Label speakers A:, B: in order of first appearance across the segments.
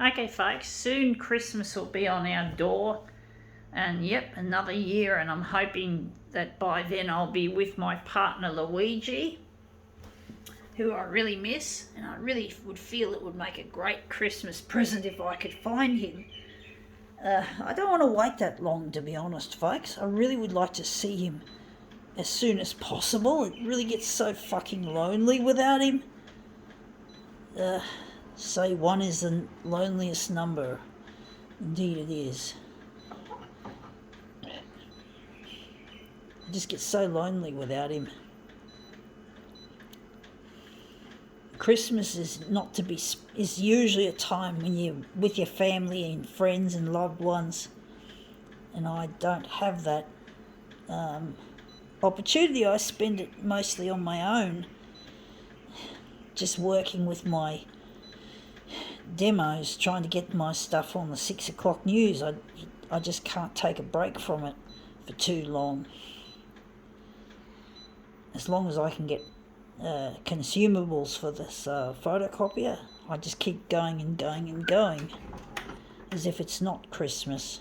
A: Okay, folks, soon Christmas will be on our door, and yep, another year, and I'm hoping that by then I'll be with my partner Luigi, who I really miss, and I really would feel it would make a great Christmas present if I could find him. I don't want to wait that long, to be honest, folks. I really would like to see him as soon as possible. It really gets so fucking lonely without him. Say one is the loneliest number. Indeed it is. I just get so lonely without him. Christmas is usually a time when you're with your family and friends and loved ones, and I don't have that opportunity. I spend it mostly on my own, just working with my demos, trying to get my stuff on the 6 o'clock news. I just can't take a break from it for too long. As long as I can get consumables for this photocopier, I just keep going and going and going as if it's not Christmas.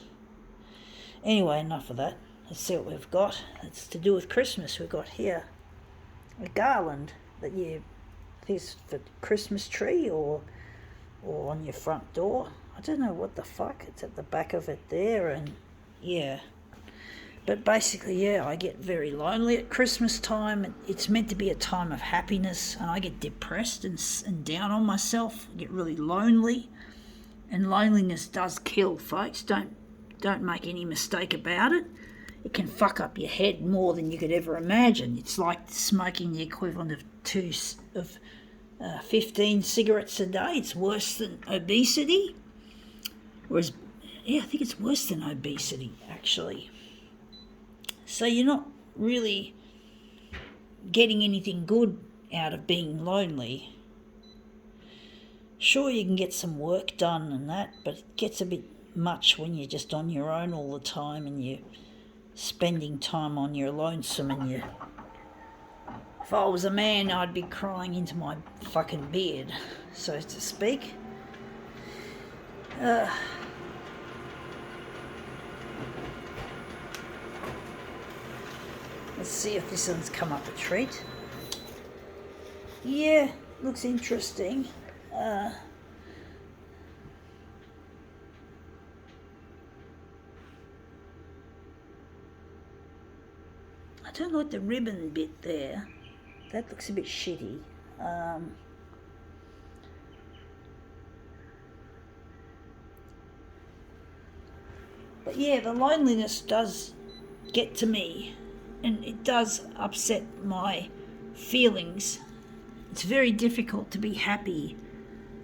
A: Anyway, enough of that. Let's see what we've got. It's to do with Christmas. We've got here a garland that is for Christmas tree or on your front door. I don't know what the fuck. It's at the back of it there, and yeah. But basically, yeah, I get very lonely at Christmas time. It's meant to be a time of happiness, and I get depressed and down on myself. I get really lonely, and loneliness does kill, folks. Don't make any mistake about it. It can fuck up your head more than you could ever imagine. It's like smoking the equivalent of 15 cigarettes a day. It's worse than obesity. Whereas, yeah, I think it's worse than obesity, actually. So you're not really getting anything good out of being lonely. Sure, you can get some work done and that, but it gets a bit much when you're just on your own all the time and you're spending time on your lonesome and you... If I was a man, I'd be crying into my fucking beard, so to speak. Let's see if this one's come up a treat. Yeah, looks interesting. I don't like the ribbon bit there. That looks a bit shitty. But yeah, the loneliness does get to me, and it does upset my feelings. It's very difficult to be happy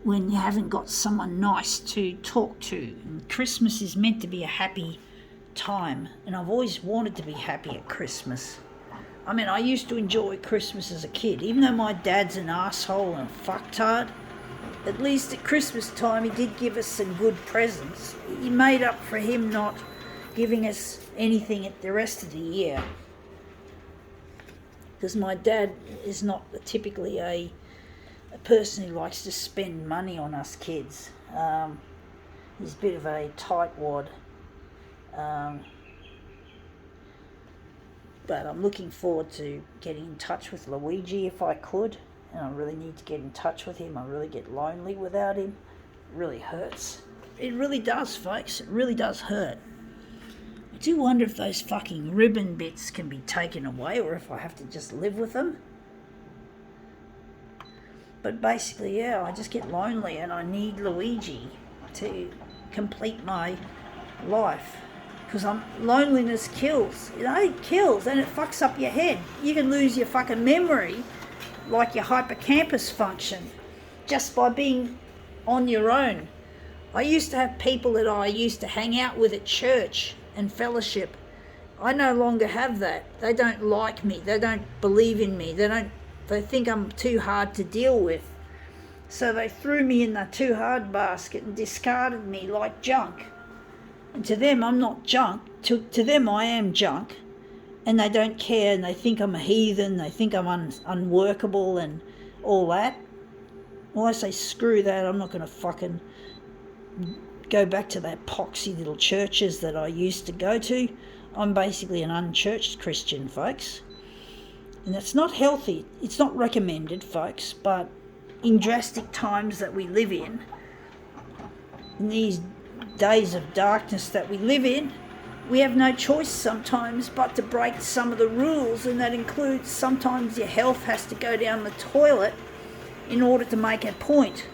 A: when you haven't got someone nice to talk to. And Christmas is meant to be a happy time, and I've always wanted to be happy at Christmas. I mean, I used to enjoy Christmas as a kid. Even though my dad's an asshole and a fucktard, at least at Christmas time he did give us some good presents. He made up for him not giving us anything at the rest of the year. Because my dad is not typically a person who likes to spend money on us kids. He's a bit of a tightwad. But I'm looking forward to getting in touch with Luigi if I could. And I really need to get in touch with him. I really get lonely without him. It really hurts. It really does, folks. It really does hurt. I do wonder if those fucking ribbon bits can be taken away or if I have to just live with them. But basically, yeah, I just get lonely and I need Luigi to complete my life. Because loneliness kills. You know, it kills and it fucks up your head. You can lose your fucking memory, like your hippocampus function, just by being on your own. I used to have people that I used to hang out with at church and fellowship. I no longer have that. They don't like me. They don't believe in me. They think I'm too hard to deal with. So they threw me in the too hard basket and discarded me like junk. And to them, I'm not junk. To them, I am junk. And they don't care, and they think I'm a heathen. They think I'm unworkable and all that. Well, I say, screw that. I'm not going to fucking go back to that poxy little churches that I used to go to. I'm basically an unchurched Christian, folks. And that's not healthy. It's not recommended, folks, but in drastic times that we live in these days of darkness that we live in, we have no choice sometimes but to break some of the rules, and that includes sometimes your health has to go down the toilet in order to make a point.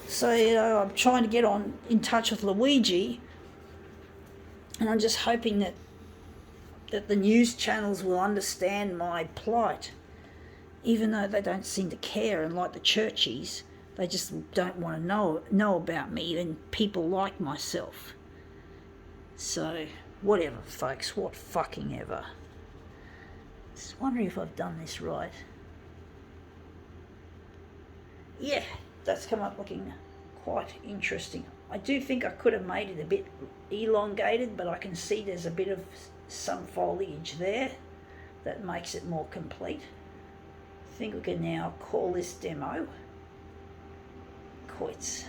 A: So, I'm trying to get in touch with Luigi, and I'm just hoping that the news channels will understand my plight, even though they don't seem to care, and like the churchies, they just don't want to know about me and people like myself. So, whatever, folks, what fucking ever. Just wondering if I've done this right. Yeah, that's come up looking quite interesting. I do think I could have made it a bit elongated, but I can see there's a bit of some foliage there that makes it more complete. I think we can now call this demo quits.